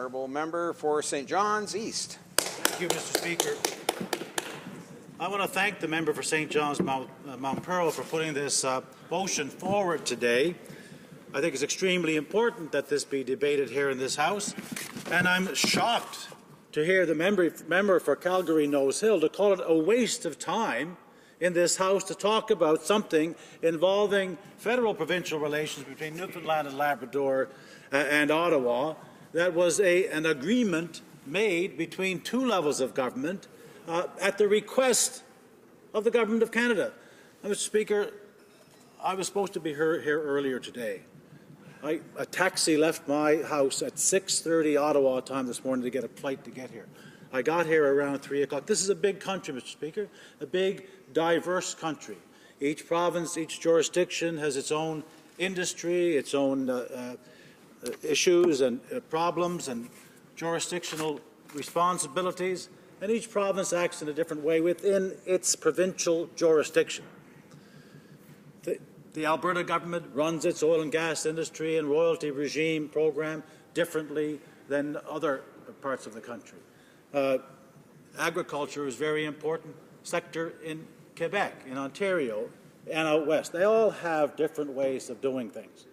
Honourable Member for St. John's East. Thank you, Mr. Speaker. I want to thank the member for St. John's Mount Pearl for putting this motion forward today. I think it's extremely important that this be debated here in this House, and I'm shocked to hear the member for Calgary Nose Hill to call it a waste of time in this House to talk about something involving federal-provincial relations between Newfoundland and Labrador and Ottawa that was an agreement made between two levels of government at the request of the Government of Canada. Mr. Speaker, I was supposed to be here earlier today. A taxi left my house at 6:30 Ottawa time this morning to get a flight to get here. I got here around 3 o'clock. This is a big country, Mr. Speaker, a big, diverse country. Each province, each jurisdiction has its own industry, its own issues and problems and jurisdictional responsibilities, and each province acts in a different way within its provincial jurisdiction. The Alberta government runs its oil and gas industry and royalty regime program differently than other parts of the country. Agriculture is a very important sector in Quebec, in Ontario, and out west. They all have different ways of doing things.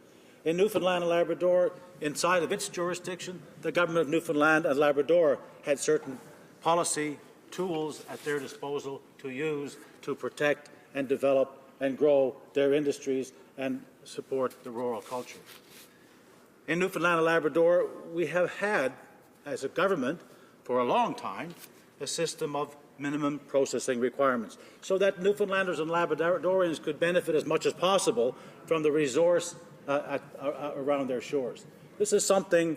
In Newfoundland and Labrador, inside of its jurisdiction, the Government of Newfoundland and Labrador had certain policy tools at their disposal to use to protect and develop and grow their industries and support the rural culture. In Newfoundland and Labrador, we have had, as a government, for a long time, a system of minimum processing requirements, so that Newfoundlanders and Labradorians could benefit as much as possible from the resource around their shores. This is something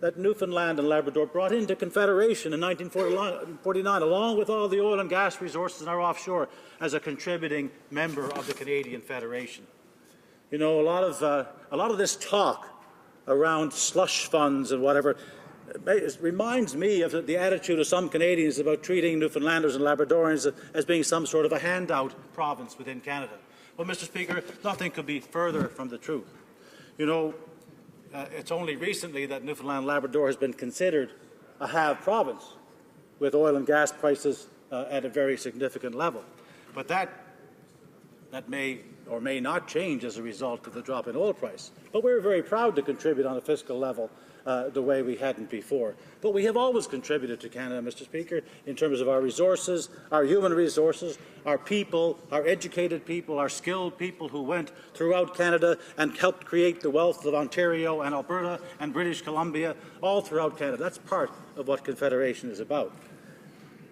that Newfoundland and Labrador brought into Confederation in 1949, along with all the oil and gas resources in our offshore, as a contributing member of the Canadian Federation. You know, a lot of this talk around slush funds and whatever, it reminds me of the attitude of some Canadians about treating Newfoundlanders and Labradorians as being some sort of a handout province within Canada. Well, Mr. Speaker, nothing could be further from the truth. You know, it's only recently that Newfoundland and Labrador has been considered a have province, with oil and gas prices at a very significant level. But that may or may not change as a result of the drop in oil price. But we're very proud to contribute on a fiscal level the way we hadn't before. But we have always contributed to Canada, Mr. Speaker, in terms of our resources, our human resources, our people, our educated people, our skilled people who went throughout Canada and helped create the wealth of Ontario and Alberta and British Columbia, all throughout Canada. That's part of what Confederation is about.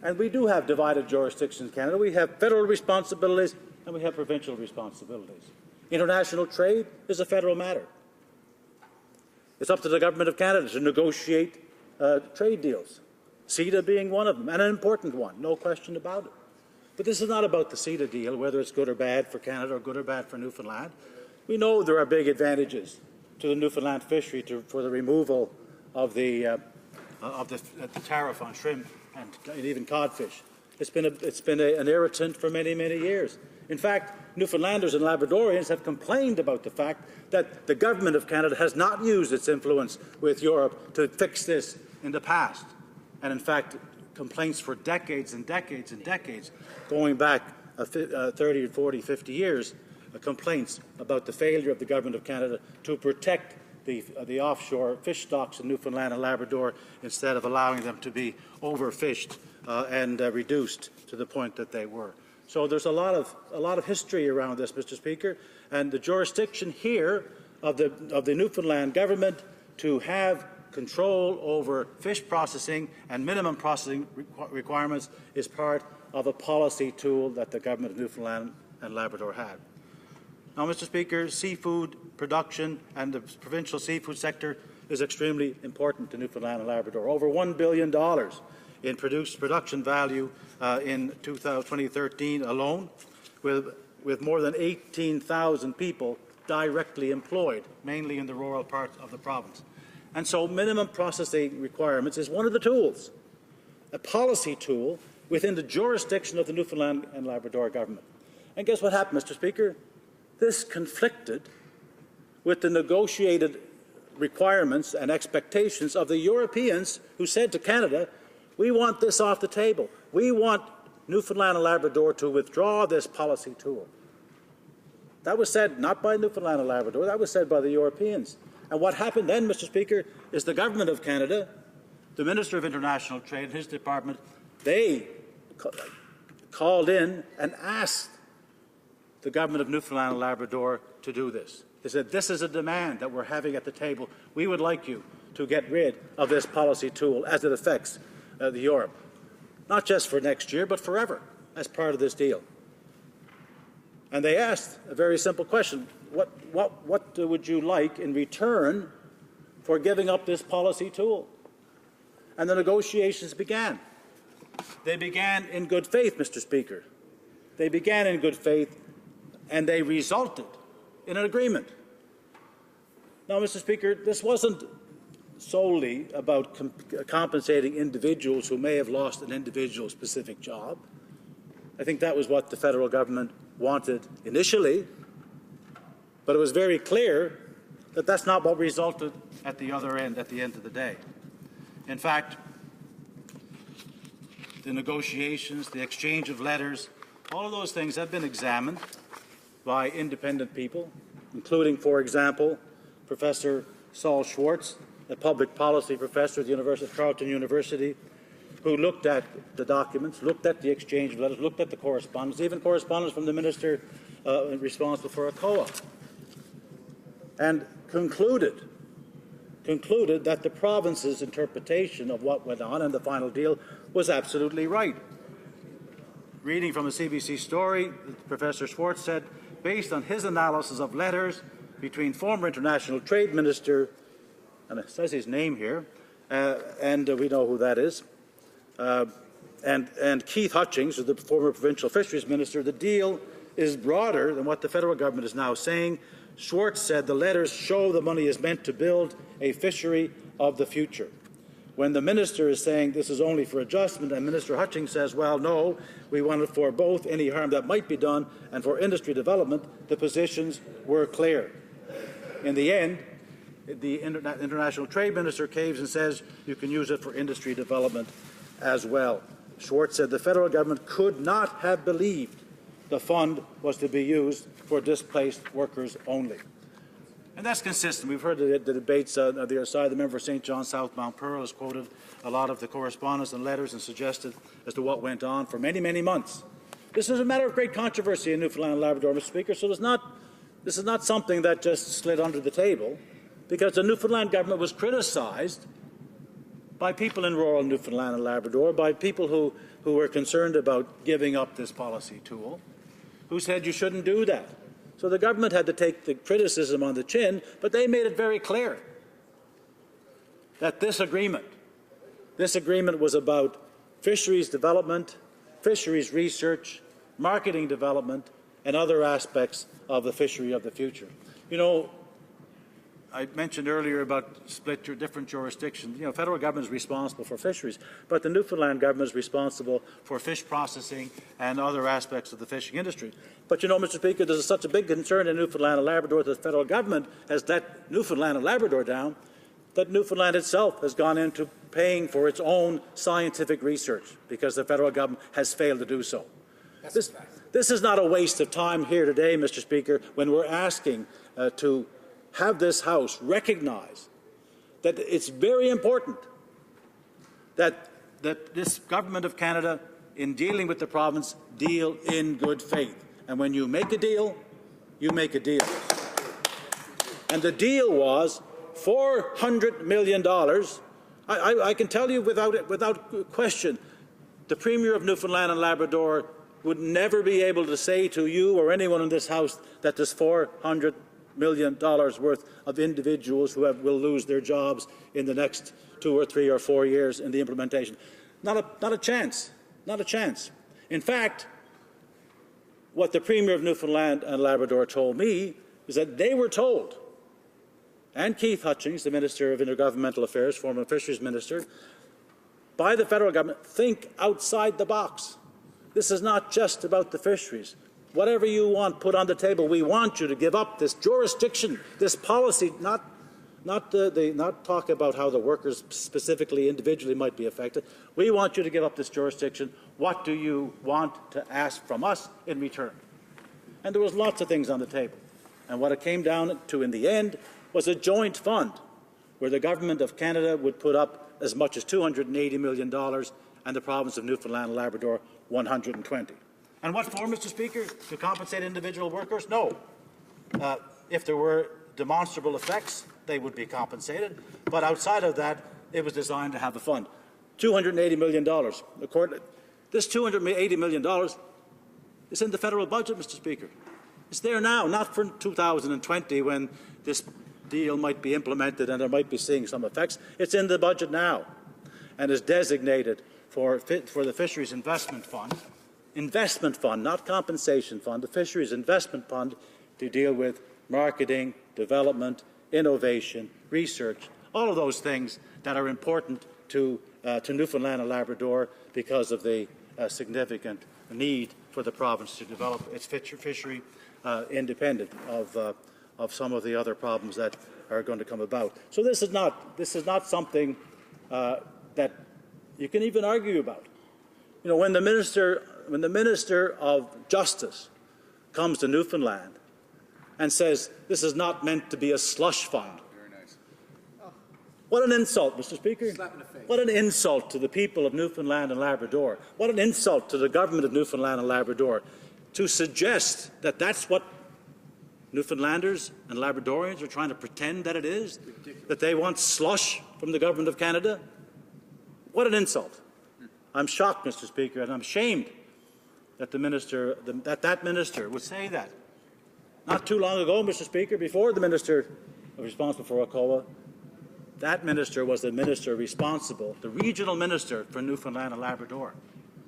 And we do have divided jurisdictions in Canada. We have federal responsibilities and we have provincial responsibilities. International trade is a federal matter. It's up to the Government of Canada to negotiate trade deals, CETA being one of them, and an important one, no question about it. But this is not about the CETA deal, whether it's good or bad for Canada or good or bad for Newfoundland. We know there are big advantages to the Newfoundland fishery for the removal of the tariff on shrimp and even codfish. It's been an irritant for many, many years. In fact, Newfoundlanders and Labradorians have complained about the fact that the Government of Canada has not used its influence with Europe to fix this in the past. And in fact, complaints for decades and decades and decades, going back 30, 40, 50 years, complaints about the failure of the Government of Canada to protect the offshore fish stocks in Newfoundland and Labrador instead of allowing them to be overfished and reduced to the point that they were. So there's a lot of history around this, Mr. Speaker, and the jurisdiction here of the Newfoundland government to have control over fish processing and minimum processing requirements is part of a policy tool that the Government of Newfoundland and Labrador had. Now, Mr. Speaker, seafood production and the provincial seafood sector is extremely important to Newfoundland and Labrador. Over $1 billion in production value in 2013 alone, with more than 18,000 people directly employed, mainly in the rural part of the province. And so minimum processing requirements is one of the tools, a policy tool within the jurisdiction of the Newfoundland and Labrador government. And guess what happened, Mr. Speaker? This conflicted with the negotiated requirements and expectations of the Europeans who said to Canada, we want this off the table. We want Newfoundland and Labrador to withdraw this policy tool. That was said not by Newfoundland and Labrador, that was said by the Europeans. And what happened then, Mr. Speaker, is the Government of Canada, the Minister of International Trade and his department, they called in and asked the Government of Newfoundland and Labrador to do this. They said, this is a demand that we're having at the table. We would like you to get rid of this policy tool as it affects Europe, not just for next year, but forever, as part of this deal. And they asked a very simple question. What would you like in return for giving up this policy tool? And the negotiations began. They began in good faith, Mr. Speaker. They began in good faith, and they resulted in an agreement. Now, Mr. Speaker, this wasn't solely about compensating individuals who may have lost an individual specific job. I think that was what the federal government wanted initially, but it was very clear that that's not what resulted at the other end, at the end of the day. In fact, the negotiations, the exchange of letters, all of those things have been examined by independent people, including, for example, Professor Saul Schwartz, a public policy professor at the University of Carleton University, who looked at the documents, looked at the exchange of letters, looked at the correspondence, even correspondence from the minister responsible for ACOA, and concluded that the province's interpretation of what went on in the final deal was absolutely right. Reading from a CBC story, Professor Schwartz said, based on his analysis of letters between former International Trade Minister, and it says his name here, and we know who that is, and Keith Hutchings, the former Provincial Fisheries Minister, the deal is broader than what the federal government is now saying. Schwartz said the letters show the money is meant to build a fishery of the future. When the minister is saying this is only for adjustment, and Minister Hutchings says, well, no, we want it for both any harm that might be done and for industry development, the positions were clear. In the end, the International Trade Minister caves and says you can use it for industry development as well. Schwartz said the federal government could not have believed the fund was to be used for displaced workers only. And that's consistent. We've heard the debates on the other side. The member for St. John South Mount Pearl has quoted a lot of the correspondence and letters and suggested as to what went on for many, many months. This is a matter of great controversy in Newfoundland and Labrador, Mr. Speaker, so this is not something that just slid under the table, because the Newfoundland government was criticized by people in rural Newfoundland and Labrador, by people who were concerned about giving up this policy tool, who said you shouldn't do that. So the government had to take the criticism on the chin, but they made it very clear that this agreement was about fisheries development, fisheries research, marketing development, and other aspects of the fishery of the future. You know, I mentioned earlier about different jurisdictions. You know, federal government is responsible for fisheries, but the Newfoundland government is responsible for fish processing and other aspects of the fishing industry. But you know, Mr. Speaker, there's such a big concern in Newfoundland and Labrador that the federal government has let Newfoundland and Labrador down, that Newfoundland itself has gone into paying for its own scientific research because the federal government has failed to do so. This is not a waste of time here today, Mr. Speaker, when we're asking to have this House recognize that it's very important that this Government of Canada, in dealing with the province, deal in good faith. And when you make a deal, you make a deal. And the deal was $400 million. I can tell you without question, the Premier of Newfoundland and Labrador would never be able to say to you or anyone in this House that there's $400 million worth of individuals who will lose their jobs in the next 2 or 3 or 4 years in the implementation. Not a chance. Not a chance. In fact, what the Premier of Newfoundland and Labrador told me is that they were told, and Keith Hutchings, the Minister of Intergovernmental Affairs, former Fisheries Minister, by the federal government, think outside the box. This is not just about the fisheries. Whatever you want put on the table, we want you to give up this jurisdiction, this policy, not not talk about how the workers specifically, individually might be affected. We want you to give up this jurisdiction. What do you want to ask from us in return? And there was lots of things on the table. And what it came down to in the end was a joint fund where the Government of Canada would put up as much as $280 million and the province of Newfoundland and Labrador $120. And what for, Mr. Speaker? To compensate individual workers? No. If there were demonstrable effects, they would be compensated. But outside of that, it was designed to have a fund. $280 million. This $280 million is in the federal budget, Mr. Speaker. It's there now, not for 2020 when this deal might be implemented and there might be seeing some effects. It's in the budget now and is designated for the Fisheries Investment Fund. Investment fund, not compensation fund, the Fisheries Investment Fund to deal with marketing, development, innovation, research, all of those things that are important to Newfoundland and Labrador because of the significant need for the province to develop its fishery independent of some of the other problems that are going to come about. So this is not something that you can even argue about. You know, when the Minister of Justice comes to Newfoundland and says this is not meant to be a slush fund. Very nice. What an insult, Mr. Speaker. Slap in the face. What an insult to the people of Newfoundland and Labrador. What an insult to the government of Newfoundland and Labrador to suggest that that's what Newfoundlanders and Labradorians are trying to pretend that it is, that they want slush from the government of Canada. What an insult. I'm shocked, Mr. Speaker, and I'm ashamed that that minister would say that. Not too long ago, Mr. Speaker, before the minister responsible for Alcoa, that minister was the minister responsible, the regional minister for Newfoundland and Labrador.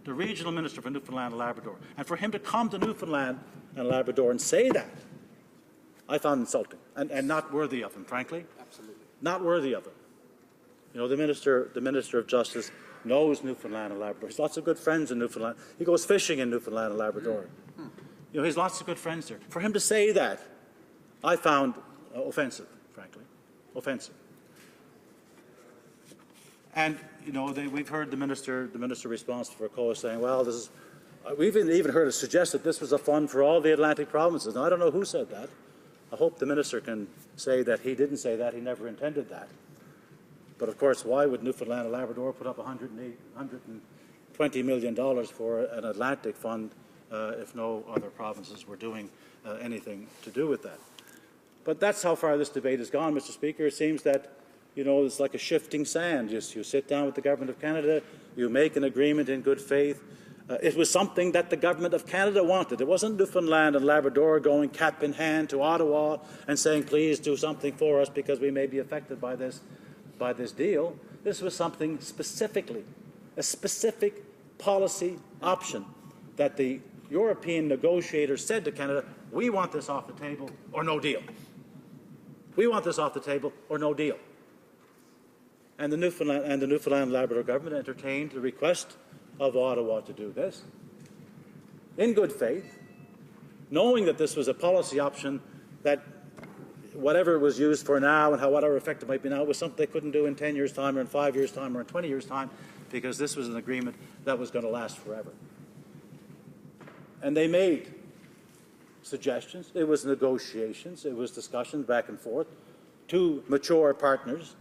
The regional minister for Newfoundland and Labrador. And for him to come to Newfoundland and Labrador and say that, I found insulting and not worthy of him, frankly. Absolutely. Not worthy of him. You know, the Minister of Justice knows Newfoundland and Labrador. He has lots of good friends in Newfoundland. He goes fishing in Newfoundland and Labrador. You know, he has lots of good friends there. For him to say that, I found offensive, frankly. Offensive. And, you know, we've heard the minister responsible for Alcoa saying, well, this is, we've even heard it suggest that this was a fund for all the Atlantic provinces. Now, I don't know who said that. I hope the minister can say that he didn't say that, he never intended that. But of course, why would Newfoundland and Labrador put up $120 million for an Atlantic fund if no other provinces were doing anything to do with that? But that's how far this debate has gone, Mr. Speaker. It seems that, you know, it's like a shifting sand. You sit down with the Government of Canada, you make an agreement in good faith. It was something that the Government of Canada wanted. It wasn't Newfoundland and Labrador going cap in hand to Ottawa and saying, please do something for us because we may be affected by this deal. This was something specifically, a specific policy option that the European negotiators said to Canada, we want this off the table or no deal. We want this off the table or no deal. And the Newfoundland and Labrador government entertained the request of Ottawa to do this in good faith, knowing that this was a policy option that whatever it was used for now and whatever effect it might be now was something they couldn't do in 10 years' time or in 5 years' time or in 20 years' time because this was an agreement that was going to last forever. And they made suggestions. It was negotiations. It was discussions back and forth. Two mature partners,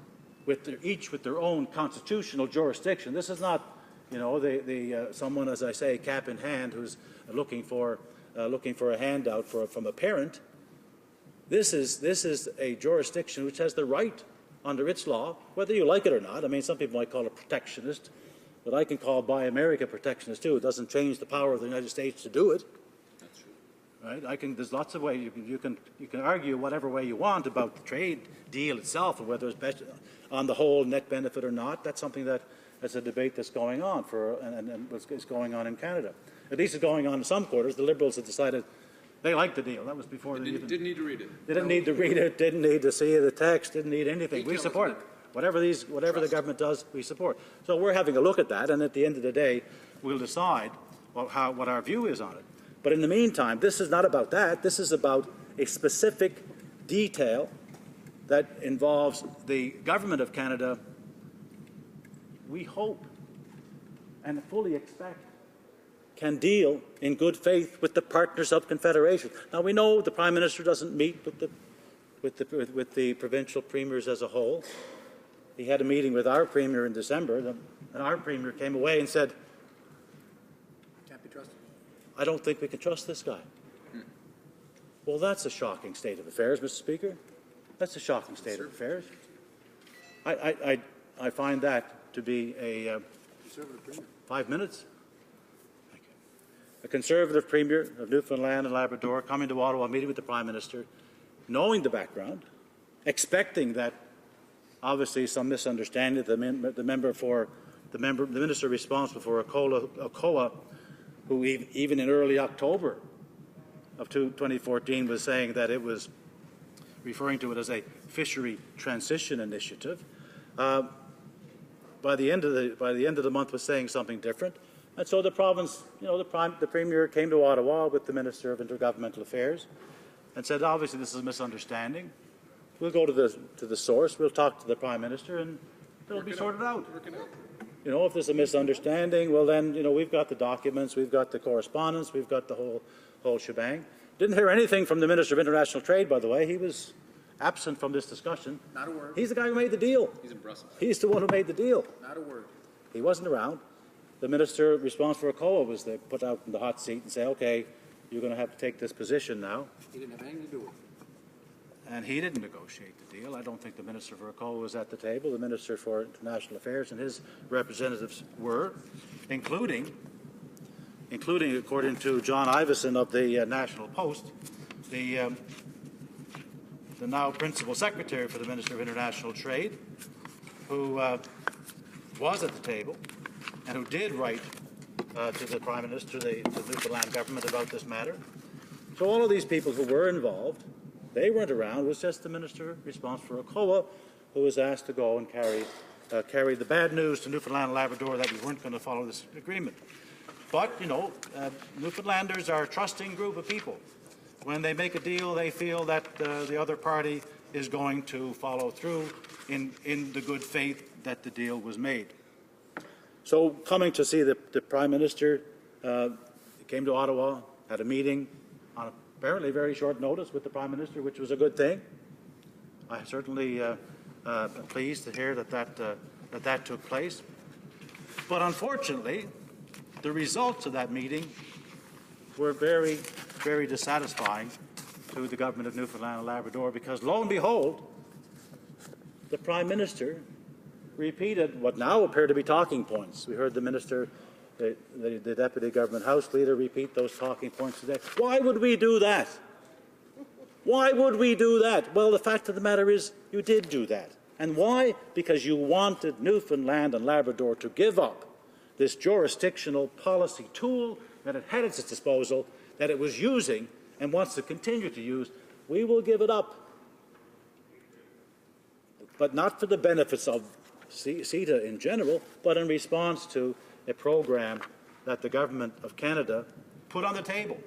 each with their own constitutional jurisdiction. This is not, you know, someone, as I say, cap in hand, who's looking for a handout from a parent. This is a jurisdiction which has the right under its law, whether you like it or not. I mean, some people might call it protectionist, but I can call Buy America protectionist too. It doesn't change the power of the United States to do it. That's true. Right? There's lots of ways you can argue whatever way you want about the trade deal itself and whether it's best on the whole net benefit or not. That's something that's a debate that's going on and is going on in Canada. At least it's going on in some quarters. The Liberals have decided they liked the deal. That was before they didn't need to read it. They didn't need to read it, didn't need to see the text, didn't need anything. We support it. Whatever the government does, we support. So we're having a look at that, and at the end of the day, we'll decide what our view is on it. But in the meantime, this is not about that. This is about a specific detail that involves the Government of Canada, we hope and fully expect can deal in good faith with the partners of Confederation. Now, we know the Prime Minister doesn't meet with the provincial premiers as a whole. He had a meeting with our Premier in December, and our Premier came away and said, Can't be trusted. I don't think we can trust this guy. Well, that's a shocking state of affairs, Mr. Speaker. That's a shocking state of affairs. I find that to be a 5 minutes. Thank you. A Conservative Premier of Newfoundland and Labrador coming to Ottawa, meeting with the Prime Minister, knowing the background, expecting that obviously some misunderstanding. The minister responsible for ACOA, who even in early October of 2014 was saying that it was referring to it as a fishery transition initiative. By the end of the month was saying something different, and so the province, the Premier came to Ottawa with the Minister of Intergovernmental Affairs, and said, obviously this is a misunderstanding. We'll go to the source. We'll talk to the Prime Minister, and it'll be sorted out. If there's a misunderstanding, well then, we've got the documents, we've got the correspondence, we've got the whole shebang. Didn't hear anything from the Minister of International Trade, by the way. He was absent from this discussion. Not a word. He's the guy who made the deal. He's in Brussels. He's the one who made the deal. Not a word. He wasn't around. The Minister responsible for ACOA was put out in the hot seat and say, okay, you're going to have to take this position now. He didn't have anything to do with it. And he didn't negotiate the deal. I don't think the Minister for ACOA was at the table. The Minister for International Affairs and his representatives were, including according to John Ivison of the National Post, the now Principal Secretary for the Minister of International Trade, who was at the table and who did write to the Prime Minister, to the Newfoundland government about this matter. So all of these people who were involved, they weren't around. It was just the Minister responsible for ACOA who was asked to go and carry the bad news to Newfoundland and Labrador that we weren't going to follow this agreement. But, Newfoundlanders are a trusting group of people. When they make a deal, they feel that the other party is going to follow through in the good faith that the deal was made. So coming to see the Prime Minister, came to Ottawa, had a meeting on apparently very short notice with the Prime Minister, which was a good thing. I'm certainly pleased to hear that took place. But unfortunately, the results of that meeting were very, very dissatisfying to the government of Newfoundland and Labrador, because lo and behold, the Prime Minister repeated what now appear to be talking points. We heard the Minister, the Deputy Government House Leader, repeat those talking points today. Why would we do that? Why would we do that? Well, the fact of the matter is you did do that. And why? Because you wanted Newfoundland and Labrador to give up this jurisdictional policy tool that it had at its disposal, that it was using and wants to continue to use. We will give it up, but not for the benefits of CETA in general, but in response to a program that the Government of Canada put on the table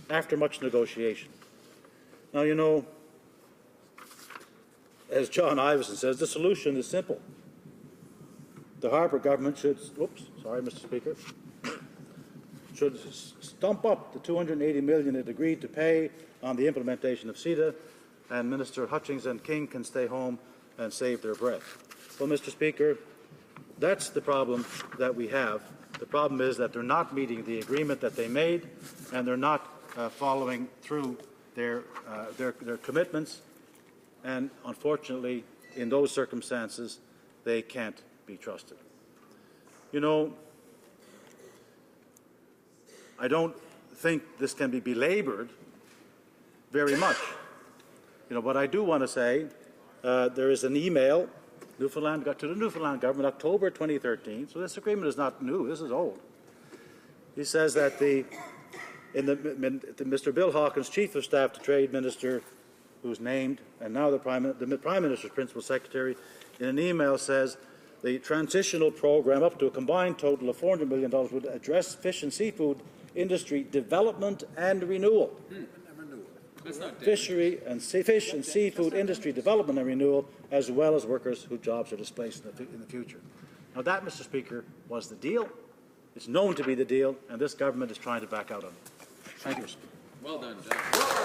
after much negotiation. Now, as John Ivison says, the solution is simple. The Harper government should, Mr. Speaker, should stump up the $280 million it agreed to pay on the implementation of CETA, and Minister Hutchings and King can stay home and save their breath. Well, Mr. Speaker, that's the problem that we have. The problem is that they're not meeting the agreement that they made, and they're not following through their commitments. And unfortunately, in those circumstances, they can't be trusted. I don't think this can be belabored very much. What I do want to say, there is an email Newfoundland got to the Newfoundland government October 2013. So this agreement is not new. This is old. He says that Mr. Bill Hawkins, Chief of Staff to Trade Minister, who's named, and now the Prime Minister's Principal Secretary, in an email says the transitional program, up to a combined total of $400 million, would address fish and seafood industry development and renewal. That's not damage. fishery and fish and seafood industry development and renewal, as well as workers whose jobs are displaced in the future. Now that, Mr. Speaker, was the deal. It's known to be the deal, and this government is trying to back out on it. Thank you, Mr. Speaker. Well done, John.